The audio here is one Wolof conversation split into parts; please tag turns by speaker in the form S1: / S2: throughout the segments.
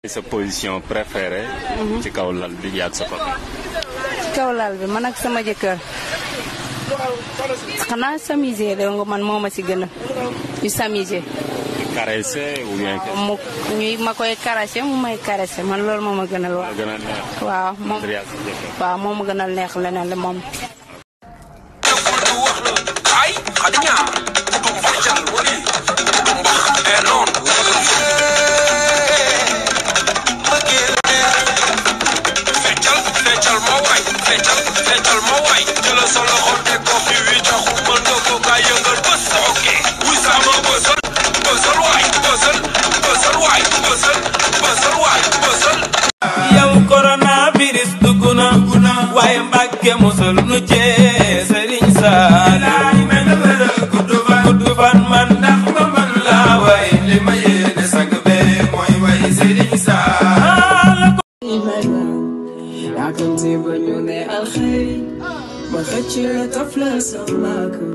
S1: sa position préférée ci kaw lal bi yaag sa papa.
S2: ci kaw lal bi man ak sama jëkkër xanaa s'amuser de nga man moo ma si gën a ñu s'amuser.
S1: Caresser ou bien.
S2: ma koy caresser mu may caresser man loolu moo ma gënal. waaw waaw moo ma gënal neex leneen la moom.
S3: yow coronavirus dugg na waaye Mbàkke musal nu ci Sëriñ Saaliw gudd fan man ndax ma man laa way li ma yéene sang be mooy way Sëriñ Saaliw
S4: yaakamte ba ñu ne alxeyri ma xëcc la taf la sama ko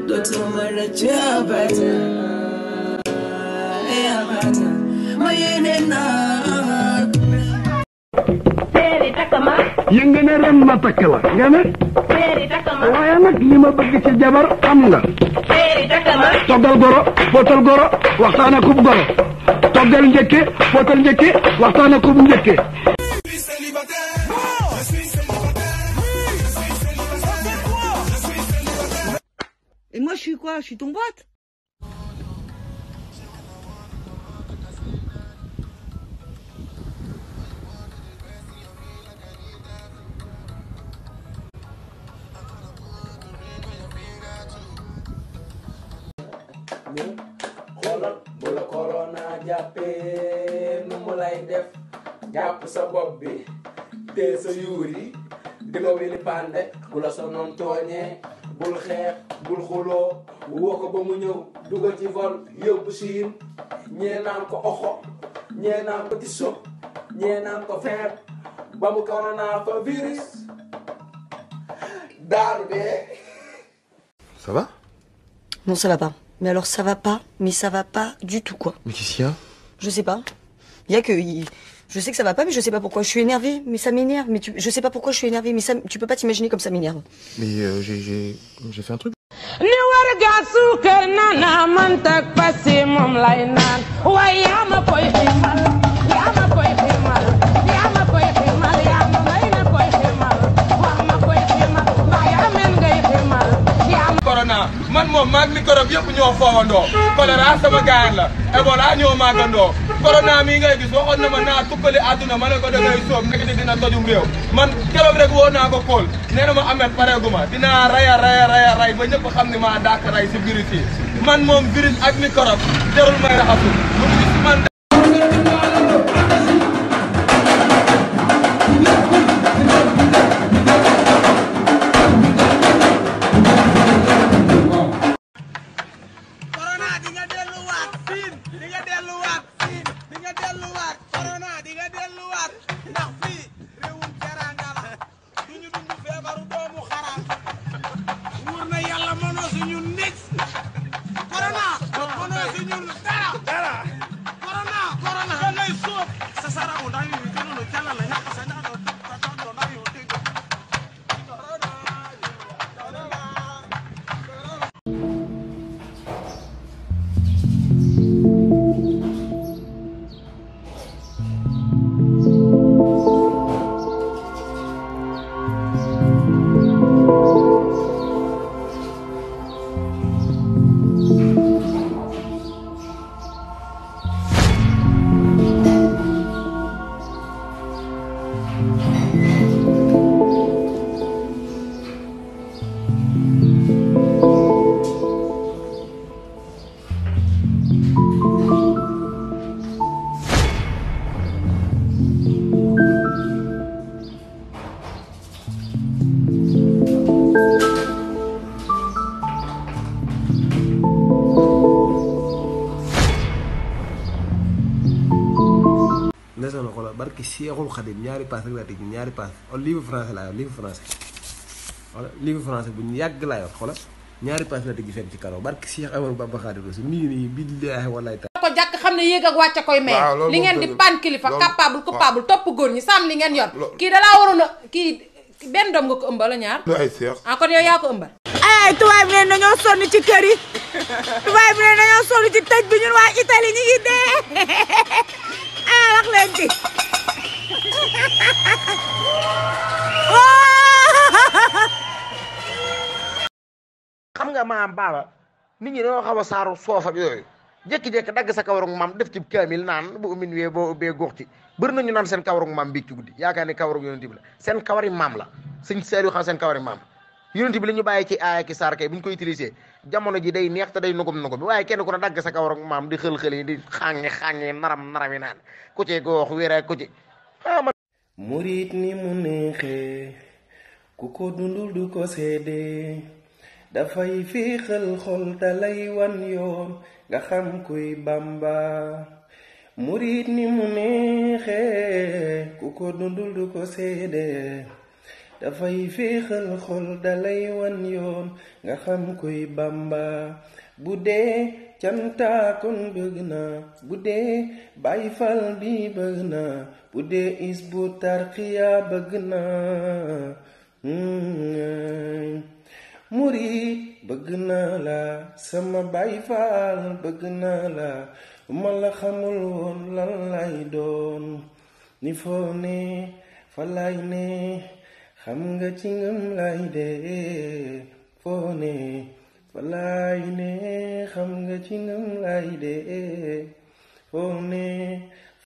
S4: dootuma rëcc abadan abadan ma yéene naa
S5: yënga ne ren ma takk la nga ne waaye nag li ma bëgg ci jabar am nga toggal goro footal goro waxtaan ak kub goro toggal njëkke footal njëkke waxtaan ak kub njëkke.
S6: Et moi, je suis quoi? Je suis ton pote?
S3: xoolal bu la corona jàppee nu mu lay def jàpp sa bopp bi te sa yuuri di nga wili pande bu la sa noon tooñee bul xeex bul xuloo woo ko ba mu ñëw dugal ci vol yóbbu siin ñee naan ko oxo ñee naan ko tiso ñee naan ko feer ba mu corona fa virus daaru dee.
S7: Ça va?
S8: Non, ça va pas. Mais alors ça va pas, mais ça va pas du tout quoi.
S7: Mais qu'est-ce qu'il y a?
S8: Je sais pas. Il y a que... Je sais que ça va pas, mais je sais pas pourquoi. Je suis énervée, mais ça m'énerve. Mais je sais pas pourquoi je suis énervée, mais ça... Tu peux pas t'imaginer comme ça m'énerve.
S7: Mais j'ai fait un truc.
S9: Ni warga sukar nana mantak pasi mom lay nan way ya ma koy ximal ya ma koy ximal ya ma koy ximal ya ma ngay na koy ximal wax ma koy ximal ba ya men ngay ximal ya
S3: corona man moom maag microbe yëpp ñoo foowandoo choléra sama gaayan la Ebola ñoo maagandoo corona mii ngay gis waxoon na ma naa tukkali àdduna ma ne ko da ngay soob nekk di dina tojum réew man keroog rek woo naa ko kóol nee na ma amet pareeguma dinaa ray ba ñëpp xam ne maa dàq ray si virus yi man moom virus ak microbe jarul may raxasu mu ngi si man.
S10: barki Seexul Xadim ñaari pass rek laa teg ñaari pass livre français laa yor livre français wala livre français bu ñu yàgg laa yor xoolal ñaari pass laa teg fenn ci karaw barki Cheikh Amadou Bamba Xaadimu Rasuul nii billaahi wallaahi
S11: ko jàkk xam ne àdduna yéeg ak wàcc koy may li ngeen di pan kilifa capable coupable topp góor ñi sàmm li ngeen yor kii dalaa waroon a kii benn doom nga ko ëmbal la ñaar kon yow yaa ko ëmbal
S6: ay tubaab bi ne dañoo sonn ci kër yi tubaab bi ne dañoo sonn ci tëj bi ñun waa Italie ñu ngi dee wax leen ci
S12: xam nga maam baaba nit ñi dañoo xaw a saaru soof ak yooyu jékki-jékki dagg sa kawarug maam def ci kaamil naan bu min wee boo ubbee góox ci bëri nañu naan seen kawarug maam bii ci guddi yaakaar ne kawarug yonent bi la seen kawari maam la sëñ Seydou xam seen kawari maam yonent bi la ñu bàyyi ci aaya ki saar kay bu ñu ko utilisé jamono ji day neex te day nugum bi waaye kenn ku ne dagg sa kawarug maam di xël-xël yi di xàngi naram yi naan ku ci goox wéera ku ci
S13: murit ni mu neexee ku ko dundul du ko seede dafay féexal xol dalay wan yoon nga xam kuy Bamba murit ni mu neexee ku ko dundul du ko seede dafay féexal xol dalay wan yoon nga xam kuy Bamba bu dee canta kon bëgg na bu dee Baay Faal bi bëgg na bu dee Hizbut Tarqiyyah bëgg na murit bëgg naa la sama Baay Faal bëgg naa la ma la xamul woon lan lay doon ni foo ne fa lay ne xam nga ci ngëm lay dee foo ne fa lay ne xam nga ci ngëm lay dee foo ne